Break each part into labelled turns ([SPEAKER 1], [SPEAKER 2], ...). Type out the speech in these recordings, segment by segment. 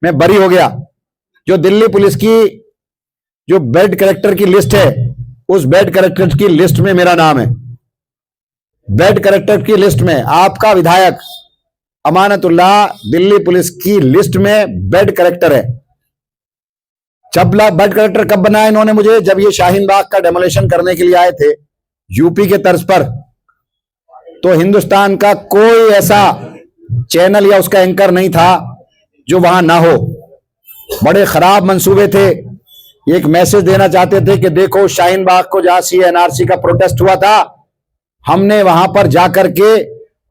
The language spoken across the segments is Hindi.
[SPEAKER 1] मैं बरी हो गया। जो दिल्ली पुलिस की जो बेड करेक्टर की लिस्ट है, उस बेड करेक्टर की लिस्ट में मेरा नाम है। बेड करेक्टर की लिस्ट में आपका विधायक अमानतुल्लाह दिल्ली पुलिस की लिस्ट में बेड करेक्टर है। जब बेड करेक्टर कब बनाया इन्होंने मुझे? जब ये शाहीन बाग का डेमोलेशन करने के लिए आए थे यूपी के तर्ज पर, तो हिंदुस्तान का कोई ऐसा चैनल या उसका एंकर नहीं था जो वहां ना हो। बड़े खराब मंसूबे थे। एक मैसेज देना चाहते थे कि देखो शाहीन बाग को जहां CNRC का प्रोटेस्ट हुआ था, हमने वहां पर जाकर के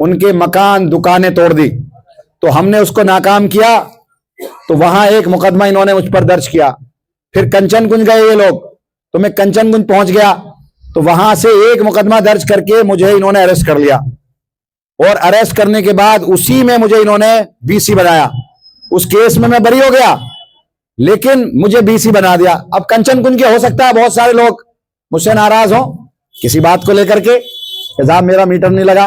[SPEAKER 1] उनके मकान दुकानें तोड़ दी, तो हमने उसको नाकाम किया। तो वहां एक मुकदमा इन्होंने मुझ पर दर्ज किया। फिर कंचनकुंज गए ये लोग, तो मैं कंचनकुंज पहुंच गया, तो वहां से एक मुकदमा दर्ज करके मुझे इन्होंने अरेस्ट कर लिया। और अरेस्ट करने के बाद उसी में मुझे इन्होंने BC बनाया। उस केस में मैं बरी हो गया, लेकिन मुझे BC बना दिया। अब कंचनकुंज के हो सकता है बहुत सारे लोग मुझसे नाराज हो किसी बात को लेकर के, साहब मेरा मीटर नहीं लगा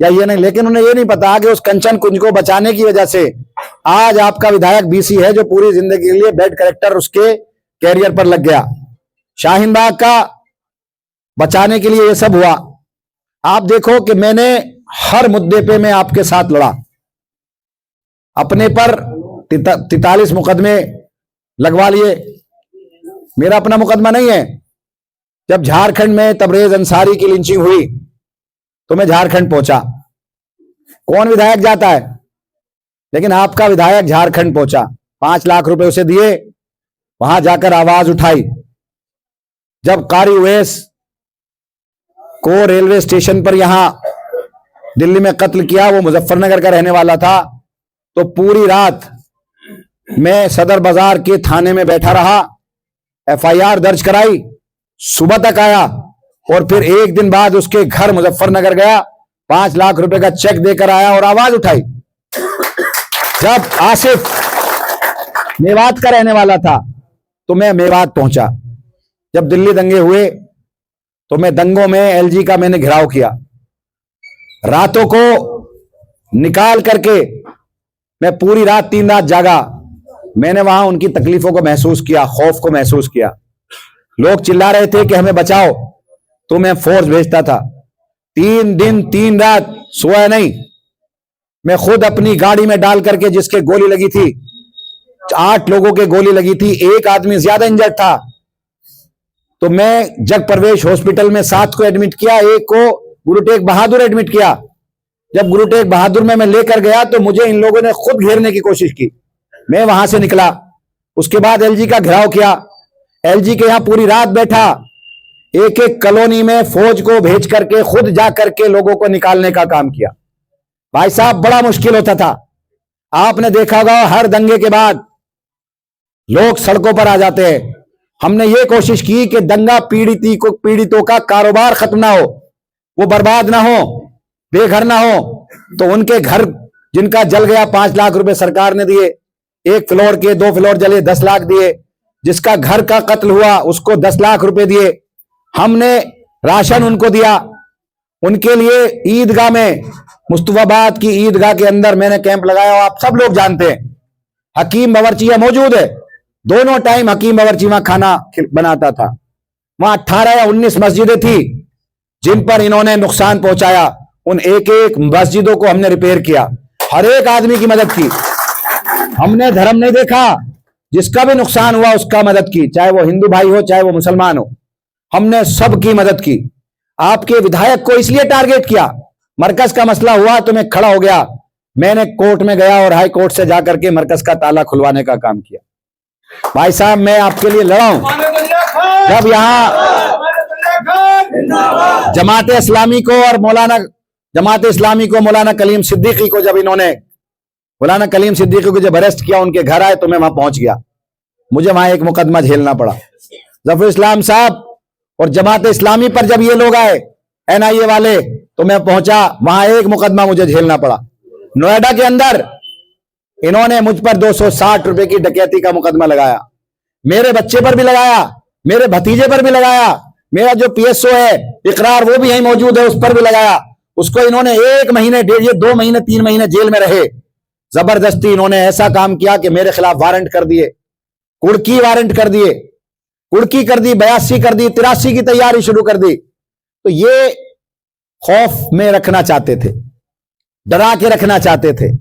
[SPEAKER 1] या ये नहीं, लेकिन उन्हें ये नहीं पता कि उस कंचनकुंज को बचाने की वजह से आज आपका विधायक BC है, जो पूरी जिंदगी के लिए बेड करेक्टर उसके कैरियर पर लग गया। शाहीन बाग का बचाने के लिए ये सब हुआ। आप देखो कि मैंने हर मुद्दे पे मैं आपके साथ लड़ा। अपने पर 43 मुकदमे लगवा लिए। मेरा अपना मुकदमा नहीं है। जब झारखंड में तबरेज अंसारी की लिंचिंग हुई तो मैं झारखंड पहुंचा। कौन विधायक जाता है? लेकिन आपका विधायक झारखंड पहुंचा, 5 लाख रुपए उसे दिए, वहां जाकर आवाज उठाई। जब कारी उवैस को रेलवे स्टेशन पर यहां दिल्ली में कत्ल किया, वो मुजफ्फरनगर का रहने वाला था, तो पूरी रात मैं सदर बाजार के थाने में बैठा रहा, FIR दर्ज कराई, सुबह तक आया और फिर एक दिन बाद उसके घर मुजफ्फरनगर गया, 5 लाख रुपए का चेक देकर आया और आवाज उठाई। जब आसिफ मेवात का रहने वाला था तो मैं मेवात पहुंचा। जब दिल्ली दंगे हुए तो मैं दंगों में LG का मैंने घेराव किया। रातों को निकाल करके मैं पूरी रात 3 रात जागा। मैंने वहां उनकी तकलीफों को महसूस किया, खौफ को महसूस किया। लोग चिल्ला रहे थे कि हमें बचाओ, तो मैं फोर्स भेजता था। 3 दिन 3 रात सोया नहीं। मैं खुद अपनी गाड़ी में डाल करके, जिसके गोली लगी थी, 8 लोगों के गोली लगी थी, एक आदमी ज्यादा इंजर्ड था, तो मैं जग प्रवेश हॉस्पिटल में 7 को एडमिट किया, एक को गुरु तेग बहादुर एडमिट किया। जब गुरु तेग बहादुर में मैं लेकर गया तो मुझे इन लोगों ने खुद घेरने की कोशिश की। मैं वहां से निकला, उसके बाद LG का घेराव किया। LG के यहां पूरी रात बैठा, एक एक कॉलोनी में फौज को भेज करके खुद जा करके लोगों को निकालने का काम किया। भाई साहब बड़ा मुश्किल होता था। आपने देखा होगा हर दंगे के बाद लोग सड़कों पर आ जाते हैं। हमने ये कोशिश की कि दंगा पीड़ितों का कारोबार खत्म ना हो, वो बर्बाद ना हो, बेघर ना हो। तो उनके घर जिनका जल गया 5 लाख रुपए सरकार ने दिए, 1 फ्लोर के 2 फ्लोर जले 10 लाख दिए, जिसका घर का कत्ल हुआ उसको 10 लाख रुपए दिए। हमने राशन उनको दिया। उनके लिए ईदगाह में, मुस्तफाबाद की ईदगाह के अंदर मैंने कैंप लगाया। आप सब लोग जानते हैं हकीम बावर्चिया मौजूद है, दोनों टाइम हकीम बावर्ची वहां खाना बनाता था। वहां 18 या 19 मस्जिदें थी जिन पर इन्होंने नुकसान पहुंचाया। उन एक एक मस्जिदों को हमने रिपेयर किया, हर एक आदमी की मदद की। हमने धर्म नहीं देखा, जिसका भी नुकसान हुआ उसका मदद की, चाहे वो हिंदू भाई हो चाहे वो मुसलमान हो, हमने सबकी मदद की। आपके विधायक को इसलिए टारगेट किया, मरकज का मसला हुआ तो मैं खड़ा हो गया। मैंने कोर्ट में गया और हाई कोर्ट से जाकर के मरकज का ताला खुलवाने का काम किया। भाई साहब मैं आपके लिए लड़ा हूं। जब यहां जमात इस्लामी को और मौलाना कलीम सिद्दीकी को, जब इन्होंने मौलाना कलीम सिद्दीकी को जब अरेस्ट किया, उनके घर आए तो मैं वहां पहुंच गया। मुझे वहां एक मुकदमा झेलना पड़ा। जफर इस्लाम साहब और जमात इस्लामी पर जब ये लोग आए NIA वाले, तो मैं पहुंचा, वहां एक मुकदमा मुझे झेलना पड़ा। नोएडा के अंदर इन्होंने मुझ पर 260 रुपए की डकैती का मुकदमा लगाया। मेरे बच्चे पर भी लगाया, मेरे भतीजे पर भी लगाया, मेरा जो PSO है इकरार वो भी यहीं मौजूद है, उस पर भी लगाया। उसको इन्होंने 1 महीने, 1.5, 2 महीने, 3 महीने जेल में रहे। जबरदस्ती इन्होंने ऐसा काम किया कि मेरे खिलाफ वारंट कर दिए, कुड़की वारंट कर दिए, कुड़की कर दी, 82 कर दी, 83 की तैयारी शुरू कर दी। तो ये खौफ में रखना चाहते थे, डरा के रखना चाहते थे।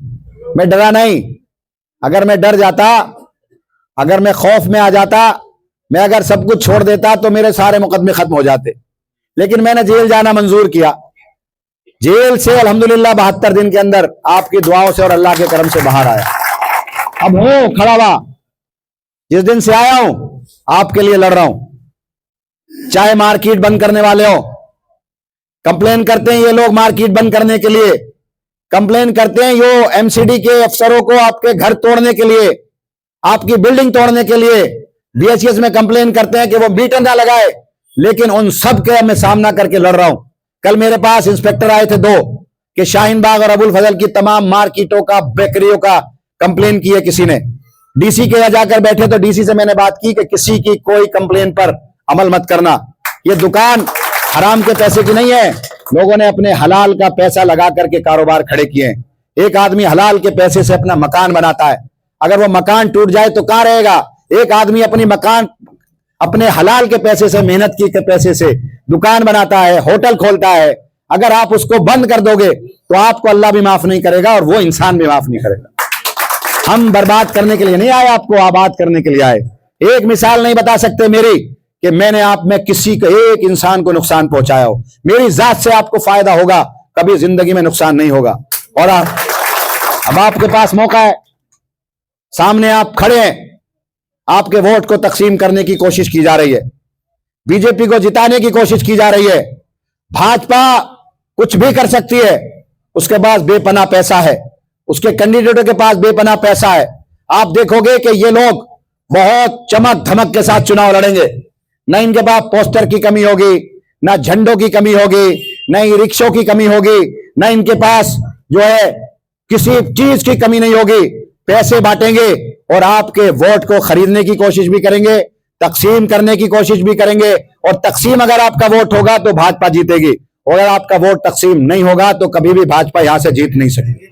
[SPEAKER 1] मैं डरा नहीं। अगर मैं डर जाता, अगर मैं खौफ में आ जाता, मैं अगर सब कुछ छोड़ देता तो मेरे सारे मुकदमे खत्म हो जाते। लेकिन मैंने जेल जाना मंजूर किया। जेल से अल्हम्दुलिल्लाह 72 दिन के अंदर आपकी दुआओं से और अल्लाह के करम से बाहर आया। अब हूं खड़ा हुआ, जिस दिन से आया हूं आपके लिए लड़ रहा हूं। चाहे मार्केट बंद करने वाले हो, कंप्लेन करते हैं ये लोग मार्केट बंद करने के लिए, कंप्लेन करते हैं यो एमसीडी के अफसरों को आपके घर तोड़ने के लिए, आपकी बिल्डिंग तोड़ने के लिए बीएचईएस में कंप्लेन करते हैं कि वो मीटर ना लगाए। लेकिन उन सब के मैं सामना करके लड़ रहा हूं। कल मेरे पास इंस्पेक्टर आए थे 2 कि शाहीन बाग और अबुल फजल की तमाम मार्केटों का, बेकरियों का कंप्लेन की है किसी ने। डीसी के यहाँ जाकर बैठे तो डीसी से मैंने बात की कि किसी की कोई कंप्लेन पर अमल मत करना। ये दुकान हराम के पैसे की नहीं है, लोगों ने अपने हलाल का पैसा लगा करके कारोबार खड़े किए हैं। एक आदमी हलाल के पैसे से अपना मकान बनाता है, अगर वो मकान टूट जाए तो कहां रहेगा? एक आदमी अपनी मकान अपने हलाल के पैसे से, मेहनत की के पैसे से दुकान बनाता है, होटल खोलता है। अगर आप उसको बंद कर दोगे तो आपको अल्लाह भी माफ नहीं करेगा और वो इंसान भी माफ नहीं करेगा। हम बर्बाद करने के लिए नहीं आए, आपको आबाद करने के लिए आए। एक मिसाल नहीं बता सकते मेरी कि मैंने आप में किसी को, एक इंसान को नुकसान पहुंचाया हो। मेरी जात से आपको फायदा होगा, कभी जिंदगी में नुकसान नहीं होगा। और अब आपके पास मौका है, सामने आप खड़े हैं, आपके वोट को तकसीम करने की कोशिश की जा रही है, बीजेपी को जिताने की कोशिश की जा रही है। भाजपा कुछ भी कर सकती है, उसके पास बेपनाह पैसा है, उसके कैंडिडेटों के पास बेपनाह पैसा है। आप देखोगे कि ये लोग बहुत चमक धमक के साथ चुनाव लड़ेंगे। न इनके पास पोस्टर की कमी होगी, न झंडों की कमी होगी, न ही रिक्शों की कमी होगी, न इनके पास जो है किसी चीज की कमी नहीं होगी। पैसे बांटेंगे और आपके वोट को खरीदने की कोशिश भी करेंगे, तकसीम करने की कोशिश भी करेंगे। और तकसीम अगर आपका वोट होगा तो भाजपा जीतेगी, और अगर आपका वोट तकसीम नहीं होगा तो कभी भी भाजपा यहां से जीत नहीं सकती,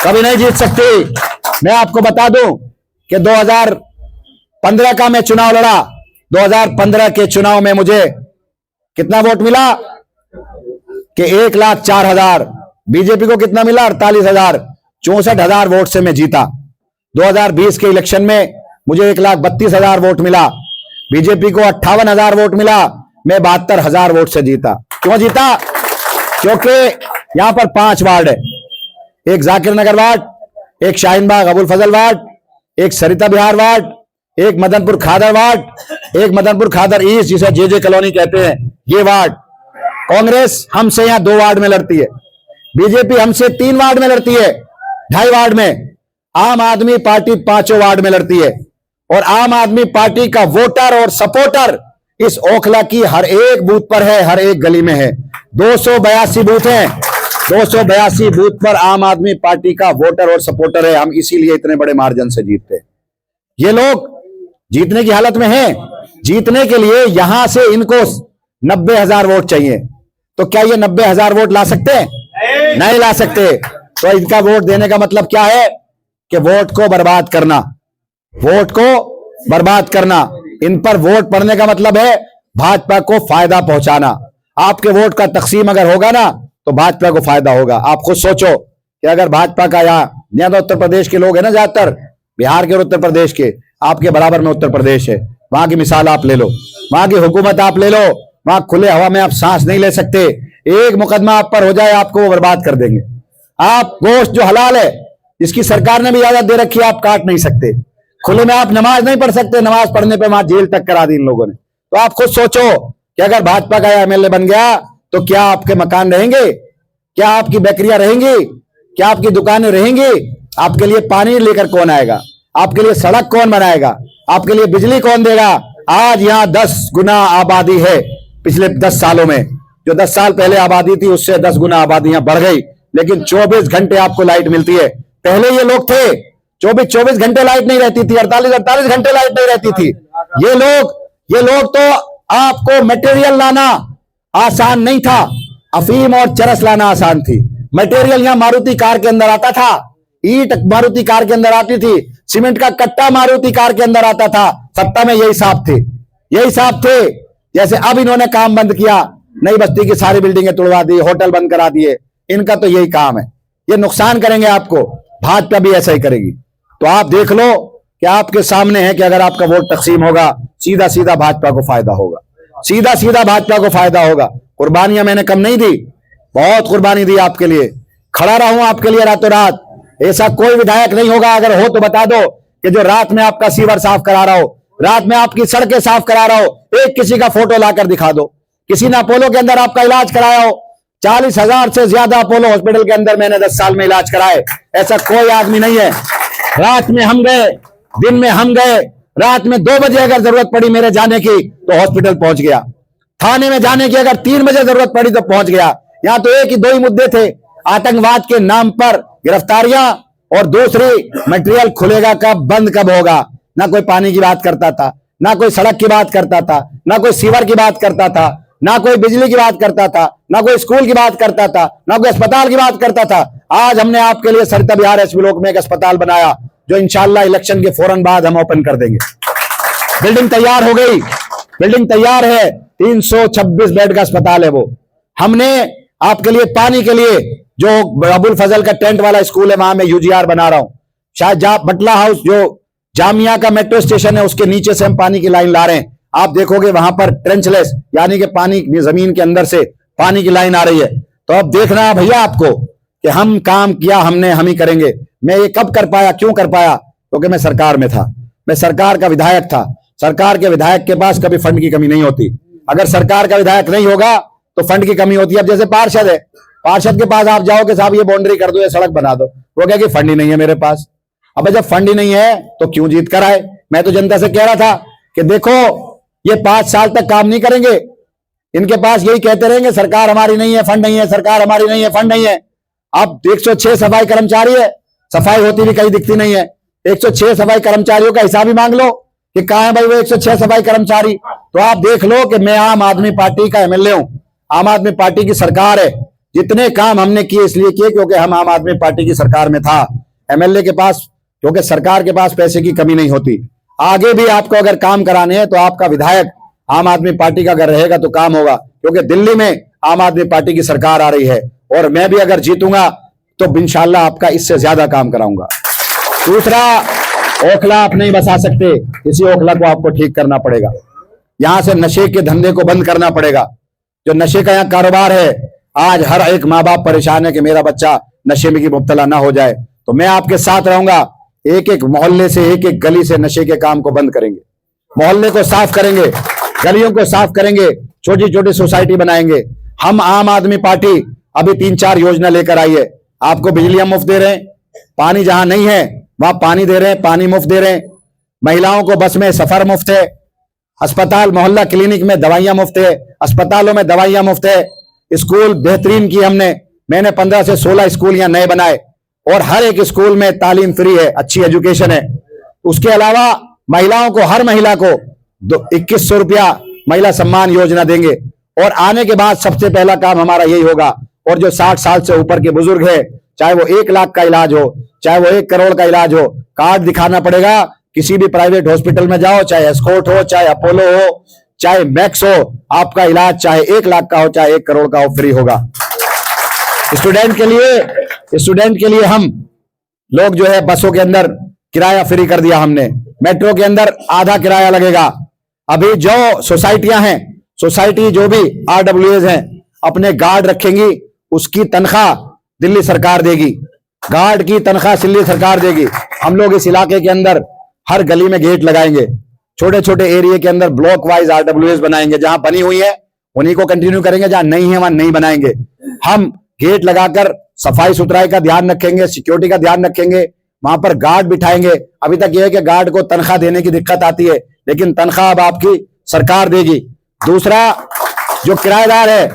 [SPEAKER 1] कभी नहीं जीत सकती। मैं आपको बता दूं कि 2015 का मैं चुनाव लड़ा। 2015 के चुनाव में मुझे कितना वोट मिला कि 1,04,000। बीजेपी को कितना मिला? 48,000। 64,000 वोट से मैं जीता। 2020 के इलेक्शन में मुझे 1,32,000 वोट मिला, बीजेपी को 58,000 वोट मिला, मैं 72,000 वोट से जीता। क्यों जीता? क्योंकि यहां पर 5 वार्ड है, एक जाकिर नगर वार्ड, एक शाहीन बाग अबुल फजल वार्ड, एक सरिता बिहार वार्ड, एक मदनपुर खादर वार्ड, एक मदनपुर खादर ईस्ट जिसे जे कॉलोनी कहते हैं, ये वार्ड। कांग्रेस हमसे यहां 2 वार्ड में लड़ती है, बीजेपी हमसे 3 वार्ड में लड़ती है, 2.5 वार्ड में। आम आदमी पार्टी 5 वार्ड में लड़ती है। और आम आदमी पार्टी का वोटर और सपोर्टर इस ओखला की हर एक बूथ पर है, हर एक गली में है। 282 बूथ हैं, 282 बूथ पर आम आदमी पार्टी का वोटर और सपोर्टर है। हम इसीलिए इतने बड़े मार्जिन से जीतते हैं। ये लोग जीतने की हालत में हैं। जीतने के लिए यहां से इनको 90,000 वोट चाहिए। तो क्या ये 90,000 वोट ला सकते हैं? नहीं ला सकते। तो इनका वोट देने का मतलब क्या है कि वोट को बर्बाद करना, वोट को बर्बाद करना। इन पर वोट पड़ने का मतलब है भाजपा को फायदा पहुंचाना। आपके वोट का तकसीम अगर होगा ना तो भाजपा को फायदा होगा। आप खुद सोचो कि अगर भाजपा का यहाँ तो उत्तर प्रदेश के लोग हैं ना, ज्यादातर बिहार के और उत्तर प्रदेश के, आपके बराबर में उत्तर प्रदेश है, वहां की मिसाल आप ले लो, वहां की हुकूमत आप ले लो, वहां खुले हवा में आप सांस नहीं ले सकते। एक मुकदमा आप पर हो जाए आपको वो बर्बाद कर देंगे। आप गोश्त जो हलाल है, जिसकी सरकार ने भी इजाजत दे रखी है, आप काट नहीं सकते। खुले में आप नमाज नहीं पढ़ सकते, नमाज पढ़ने पे वहां जेल तक करा दी इन लोगों ने। तो आप खुद सोचो कि अगर भाजपा का एमएलए बन गया तो क्या आपके मकान रहेंगे? क्या आपकी बेकरियां रहेंगी? क्या आपकी दुकानें रहेंगी? आपके लिए पानी लेकर कौन आएगा? आपके लिए सड़क कौन बनाएगा? आपके लिए बिजली कौन देगा? आज यहाँ 10 गुना आबादी है पिछले 10 सालों में। जो 10 साल पहले आबादी थी उससे 10 गुना आबादी यहाँ बढ़ गई, लेकिन 24 घंटे आपको लाइट मिलती है। पहले ये लोग थे 24 घंटे लाइट नहीं रहती थी, 48 घंटे लाइट नहीं रहती थी। ये लोग तो आपको मटेरियल लाना आसान नहीं था, अफीम और चरस लाना आसान थी। मटेरियल यहां मारुति कार के अंदर आता था, ईंट मारुति कार के अंदर आती थी, सीमेंट का कट्टा मारुति कार के अंदर आता था। सत्ता में यही साहब थे, यही साहब थे। जैसे अब इन्होंने काम बंद किया, नई बस्ती की सारी बिल्डिंगें तोड़वा दी, होटल बंद करा दिए, इनका तो यही काम है। ये नुकसान करेंगे आपको, भाजपा भी ऐसा ही करेगी। तो आप देख लो कि आपके सामने है कि अगर आपका वोट तकसीम होगा, सीधा सीधा भाजपा को फायदा होगा, सीधा सीधा भाजपा को फायदा होगा। कुर्बानियां मैंने कम नहीं दी, बहुत कुर्बानी दी आपके लिए, खड़ा रहूं आपके लिए रातों रात। ऐसा कोई विधायक नहीं होगा, अगर हो तो बता दो, कि जो रात में आपका सीवर साफ करा रहा हो, रात में आपकी सड़कें साफ करा रहा हो। एक किसी का फोटो लाकर दिखा दो, किसी ने अपोलो के अंदर आपका इलाज कराया हो। 40,000 से ज्यादा अपोलो हॉस्पिटल के अंदर मैंने 10 साल में इलाज कराए, ऐसा कोई आदमी नहीं है। रात में हम गए, दिन में हम गए, रात में 2 बजे अगर जरूरत पड़ी मेरे जाने की तो हॉस्पिटल पहुंच गया, थाने में जाने की अगर 3 बजे जरूरत पड़ी तो पहुंच गया। यहां तो एक ही 2 ही मुद्दे थे, आतंकवाद के नाम पर गिरफ्तारियां और दूसरी मटेरियल खुलेगा कब, बंद कब होगा। ना कोई पानी की बात करता था, ना कोई सड़क की बात करता था, ना कोई सीवर की बात करता था, ना कोई बिजली की बात करता था, ना कोई स्कूल की बात करता था, ना कोई अस्पताल की बात करता था। आज हमने आपके लिए सरिता बिहार एसपी ब्लॉक में एक अस्पताल बनाया, जो इंशाल्लाह इलेक्शन के फौरन बाद हम ओपन कर देंगे। बिल्डिंग तैयार हो गई, बिल्डिंग तैयार है, 326 बेड का अस्पताल है वो। हमने आपके लिए पानी के लिए जो अबुल फजल का टेंट वाला स्कूल है, वहां मैं यूजीआर बना रहा हूं। शायद बटला हाउस जो जामिया का मेट्रो स्टेशन है, उसके नीचे से हम पानी की लाइन ला रहे हैं। आप देखोगे वहां पर ट्रेंचलेस, यानी कि पानी जमीन के अंदर से पानी की लाइन आ रही है। तो अब देखना भैया आपको कि हम काम किया हमने, हम ही करेंगे। मैं ये कब कर पाया, क्यों कर पाया? क्योंकि मैं सरकार में था, मैं सरकार का विधायक था। सरकार के विधायक के पास कभी फंड की कमी नहीं होती। अगर सरकार का विधायक नहीं होगा तो फंड की कमी होती है। अब जैसे पार्षद है, पार्षद के पास आप जाओ कि साहब ये बाउंड्री कर दो, ये सड़क बना दो, वो कहे कि फंड ही नहीं है मेरे पास। अब जब फंड ही नहीं है तो क्यों जीत कर आए? मैं तो जनता से कह रहा था कि देखो ये 5 साल तक काम नहीं करेंगे, इनके पास यही कहते रहेंगे सरकार हमारी नहीं है, फंड नहीं है, सरकार हमारी नहीं है, फंड नहीं है। अब 106 सफाई कर्मचारी है, सफाई होती भी कहीं दिखती नहीं है। 106 सफाई कर्मचारियों का हिसाब ही मांग लो कि कहां है भाई वो 106 सफाई कर्मचारी। तो आप देख लो कि मैं आम आदमी पार्टी का एमएलए हूं, आम आदमी पार्टी की सरकार है। जितने काम हमने किए इसलिए किए क्योंकि हम आम आदमी पार्टी की सरकार में था। एमएलए के पास, क्योंकि सरकार के पास पैसे की कमी नहीं होती। आगे भी आपको अगर काम कराने हैं तो आपका विधायक आम आदमी पार्टी का अगर रहेगा तो काम होगा, क्योंकि दिल्ली में आम आदमी पार्टी की सरकार आ रही है और मैं भी अगर जीतूंगा तो इंशाल्लाह आपका इससे ज्यादा काम कराऊंगा। दूसरा, ओखला आप नहीं बसा सकते, इसी ओखला को आपको ठीक करना पड़ेगा। यहां से नशे के धंधे को बंद करना पड़ेगा। जो नशे का यहाँ कारोबार है, आज हर एक माँ बाप परेशान है कि मेरा बच्चा नशे में की मुब्तला ना हो जाए। तो मैं आपके साथ रहूंगा, एक एक मोहल्ले से, एक एक गली से नशे के काम को बंद करेंगे, मोहल्ले को साफ करेंगे, गलियों को साफ करेंगे, छोटी छोटी सोसाइटी बनाएंगे। हम आम आदमी पार्टी अभी 3-4 योजना लेकर आई है। आपको बिजलियां मुफ्त दे रहे हैं, पानी जहां नहीं है वहां पानी दे रहे हैं, पानी मुफ्त दे रहे हैं, महिलाओं को बस में सफर मुफ्त है, अस्पताल मोहल्ला क्लिनिक में दवाइयां मुफ्त है, अस्पतालों में दवाइयां मुफ्त है, स्कूल बेहतरीन की मैंने 15 से 16 स्कूल यहाँ नए बनाए और हर एक स्कूल में तालीम फ्री है, अच्छी एजुकेशन है। उसके अलावा महिलाओं को, हर महिला को 2100 रुपया महिला सम्मान योजना देंगे और आने के बाद सबसे पहला काम हमारा यही होगा। और जो 60 साल से ऊपर के बुजुर्ग है, चाहे वो 1 लाख का इलाज हो, चाहे वो 1 करोड़ का इलाज हो, कार्ड दिखाना पड़ेगा। किसी भी प्राइवेट हॉस्पिटल में जाओ, चाहे एस्कॉर्ट हो, चाहे अपोलो हो, चाहे मैक्स हो, आपका इलाज चाहे 1 लाख का हो, चाहे 1 करोड़ का हो, फ्री होगा। स्टूडेंट के लिए हम लोग जो है बसों के अंदर किराया फ्री कर दिया हमने, मेट्रो के अंदर आधा किराया लगेगा। अभी जो सोसाइटियां हैं, सोसाइटी जो भी आरडब्ल्यूएस हैं, अपने गार्ड रखेंगी, उसकी तनख्वाह दिल्ली सरकार देगी, गार्ड की तनख्वाह दिल्ली सरकार देगी। हम लोग इस इलाके के अंदर हर गली में गेट लगाएंगे, छोटे छोटे एरिया के अंदर ब्लॉक वाइज आरडब्ल्यूएस बनाएंगे। जहां बनी हुई है उन्हीं को कंटिन्यू करेंगे, जहां नहीं है वहां नहीं बनाएंगे। हम गेट लगाकर सफाई सुथराई का ध्यान रखेंगे, सिक्योरिटी का ध्यान रखेंगे, वहां पर गार्ड बिठाएंगे। अभी तक यह है कि गार्ड को तनख्वाह देने की दिक्कत आती है, लेकिन तनख्वाह अब आपकी सरकार देगी। दूसरा, जो किराएदार है,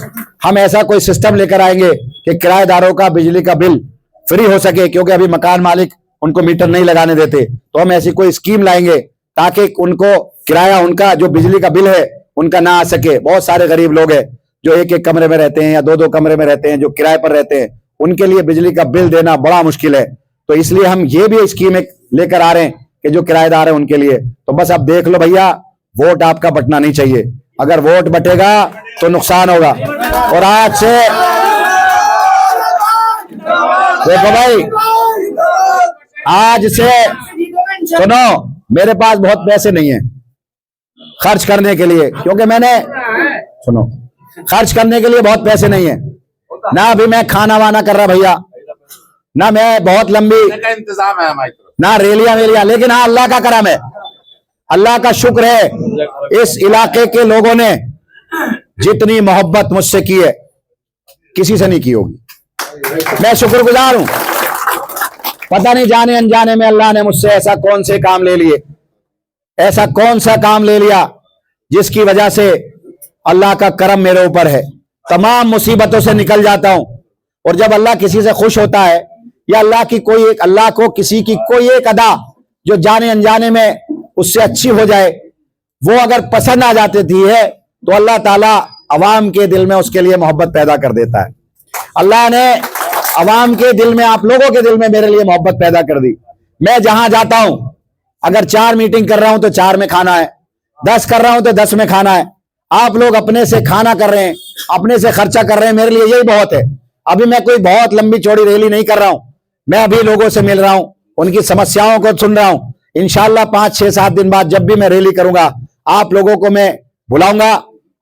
[SPEAKER 1] हम ऐसा कोई सिस्टम लेकर आएंगे कि किराएदारों का बिजली का बिल फ्री हो सके, क्योंकि अभी मकान मालिक उनको मीटर नहीं लगाने देते। तो हम ऐसी कोई स्कीम लाएंगे ताकि उनको किराया, उनका जो बिजली का बिल है उनका ना आ सके। बहुत सारे गरीब लोग हैं जो 1-1 कमरे में रहते हैं या 2-2 कमरे में रहते हैं, जो किराए पर रहते हैं, उनके लिए बिजली का बिल देना बड़ा मुश्किल है। तो इसलिए हम ये भी स्कीम एक लेकर आ रहे हैं कि जो किराएदार है उनके लिए। तो बस अब देख लो भैया, वोट आपका बटना नहीं चाहिए। अगर वोट बटेगा तो नुकसान होगा। और आज से देखो भाई, आज से सुनो, मेरे पास बहुत पैसे नहीं है खर्च करने के लिए, क्योंकि मैंने सुनो खर्च करने के लिए बहुत पैसे नहीं है ना। अभी मैं खाना वाना कर रहा भैया ना, मैं बहुत लंबी
[SPEAKER 2] का इंतजाम है हमारी तरफ
[SPEAKER 1] ना रेलियां वेलियां, लेकिन हाँ अल्लाह का करम है, अल्लाह का शुक्र है। इस इलाके के लोगों ने जितनी मोहब्बत मुझसे की है किसी से नहीं की होगी। मैं शुक्रगुजार हूं। पता नहीं जाने अनजाने में अल्लाह ने मुझसे ऐसा कौन से काम ले लिए, ऐसा कौन सा काम ले लिया जिसकी वजह से अल्लाह का करम मेरे ऊपर है। तमाम मुसीबतों से निकल जाता हूं। और जब अल्लाह किसी से खुश होता है, या अल्लाह को किसी की कोई एक अदा जो जाने अनजाने में उससे अच्छी हो जाए, वो अगर पसंद आ जाती है तो अल्लाह ताला अवाम के दिल में उसके लिए मोहब्बत पैदा कर देता है। अल्लाह ने अवाम के दिल में, आप लोगों के दिल में मेरे लिए मोहब्बत पैदा कर दी। मैं जहां जाता हूं, अगर 4 मीटिंग कर रहा हूं तो 4 में खाना है, 10 कर रहा हूं तो 10 में खाना है। आप लोग अपने से खाना कर रहे हैं, अपने से खर्चा कर रहे हैं, मेरे लिए यही बहुत है। अभी मैं कोई बहुत लंबी चौड़ी रैली नहीं कर रहा हूं, मैं अभी लोगों से मिल रहा हूं, उनकी समस्याओं को सुन रहा हूं। इंशाल्लाह 5, 6, 7 दिन बाद जब भी मैं रैली करूंगा, आप लोगों को मैं बुलाऊंगा,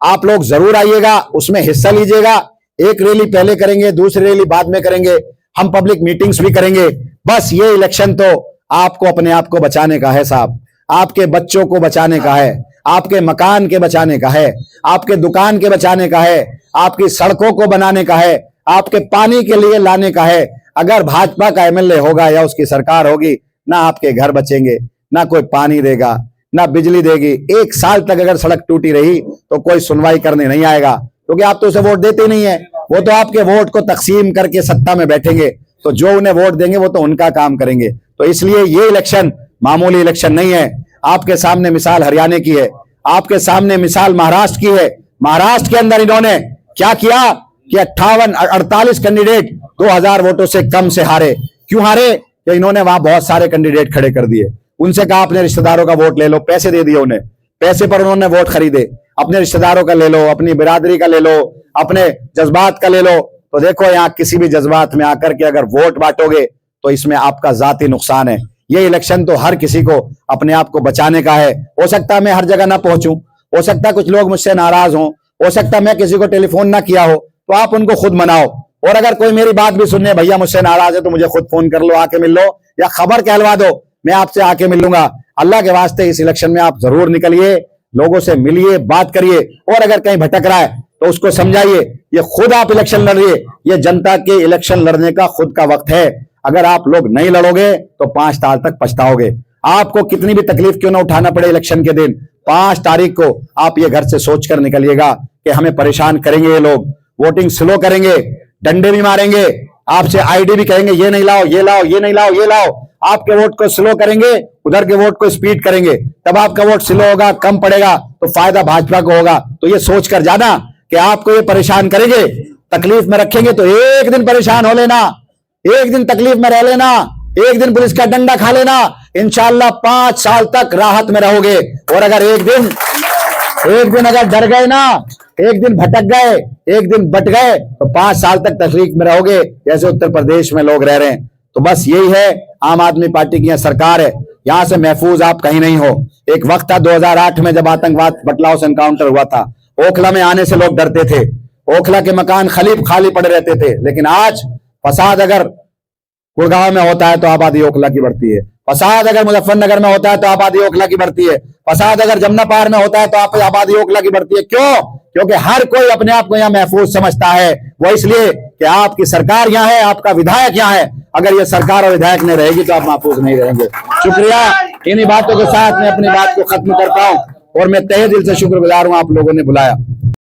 [SPEAKER 1] आप लोग जरूर आइएगा, उसमें हिस्सा लीजिएगा। एक रैली पहले करेंगे, दूसरी रैली बाद में करेंगे, हम पब्लिक मीटिंग्स भी करेंगे। बस ये इलेक्शन तो आपको अपने आप को बचाने का है साहब, आपके बच्चों को बचाने का है, आपके मकान के बचाने का है, आपके दुकान के बचाने का है, आपकी सड़कों को बनाने का है, आपके पानी के लिए लाने का है। अगर भाजपा का एमएलए होगा या उसकी सरकार होगी, ना आपके घर बचेंगे, ना कोई पानी देगा, ना बिजली देगी। 1 साल तक अगर सड़क टूटी रही तो कोई सुनवाई करने नहीं आएगा, क्योंकि आप तो उसे वोट देते ही नहीं है। वो तो आपके वोट को तकसीम करके सत्ता में बैठेंगे, तो जो उन्हें वोट देंगे वो तो उनका काम करेंगे। तो इसलिए ये इलेक्शन मामूली इलेक्शन नहीं है। आपके सामने मिसाल हरियाणा की है, आपके सामने मिसाल महाराष्ट्र की है। महाराष्ट्र के अंदर इन्होंने क्या किया कि 48 कैंडिडेट 2000 वोटों से कम से हारे। क्यों हारे? कि इन्होंने वहां बहुत सारे कैंडिडेट खड़े कर दिए। उनसे कहा अपने रिश्तेदारों का वोट ले लो, पैसे दे दिए उन्हें, पैसे पर उन्होंने वोट खरीदे। अपने रिश्तेदारों का ले लो, अपनी बिरादरी का ले लो, अपने जज्बात का ले लो। तो देखो यहाँ किसी भी जज्बात में आकर के अगर वोट बांटोगे तो इसमें आपका जाती नुकसान है। ये इलेक्शन तो हर किसी को अपने आप को बचाने का है। हो सकता है मैं हर जगह ना पहुंचूं, हो सकता है कुछ लोग मुझसे नाराज हों, हो सकता है मैं किसी को टेलीफोन ना किया हो, तो आप उनको खुद मनाओ। और अगर कोई मेरी बात भी सुनने, भैया मुझसे नाराज है, तो मुझे खुद फोन कर लो, आके मिल लो, या खबर कहलवा दो, मैं आपसे आके मिल लूंगा। अल्लाह के वास्ते इस इलेक्शन में आप जरूर निकलिए, लोगों से मिलिए, बात करिए। और अगर कहीं भटक रहा है तो उसको समझाइए, ये खुद आप इलेक्शन लड़ रही है, ये जनता के इलेक्शन लड़ने का खुद का वक्त है। अगर आप लोग नहीं लड़ोगे तो 5 साल तक पछताओगे। आपको कितनी भी तकलीफ क्यों ना उठाना पड़े, इलेक्शन के दिन 5 तारीख को आप ये घर से सोचकर निकलिएगा कि हमें परेशान करेंगे ये लोग, वोटिंग स्लो करेंगे, डंडे भी मारेंगे, आपसे आईडी भी कहेंगे ये नहीं लाओ, ये लाओ, ये नहीं लाओ, ये लाओ। आपके वोट को स्लो करेंगे, उधर के वोट को स्पीड करेंगे, तब आपका वोट स्लो होगा, कम पड़ेगा, तो फायदा भाजपा को होगा। तो ये सोचकर जाना कि आपको ये परेशान करेंगे, तकलीफ में रखेंगे, तो एक दिन परेशान हो लेना, एक दिन तकलीफ में रह लेना, एक दिन पुलिस का डंडा खा लेना, इंशाल्लाह 5 साल तक राहत में रहोगे। और अगर एक दिन अगर डर गए ना, एक दिन भटक गए, एक दिन बट गए, तो 5 साल तक तकलीफ में रहोगे, जैसे उत्तर प्रदेश में लोग रह रहे हैं। तो बस यही है, आम आदमी पार्टी की यहां सरकार है, यहां से महफूज आप कहीं नहीं हो। एक वक्त था 2008 में जब आतंकवाद बटलाव से एनकाउंटर हुआ था, ओखला में आने से लोग डरते थे, ओखला के मकान खाली पड़े रहते थे। लेकिन आज फसाद अगर गुड़गांव में होता है तो आबादी ओखला की बढ़ती है, फसाद अगर मुजफ्फरनगर में होता है तो आबादी ओखला की बढ़ती है, फसाद अगर जमुना पार में होता है तो आबादी ओखला की बढ़ती है। क्यों? क्योंकि हर कोई अपने आप को यहाँ महफूज समझता है। वो इसलिए कि आपकी सरकार यहाँ है, आपका विधायक यहाँ है। अगर ये सरकार और विधायक नहीं रहेगी तो आप महफूज नहीं रहेंगे। शुक्रिया। इन्हीं बातों के साथ मैं अपनी बात को खत्म करता हूँ और मैं तहे दिल से शुक्रगुजार हूँ आप लोगों ने बुलाया।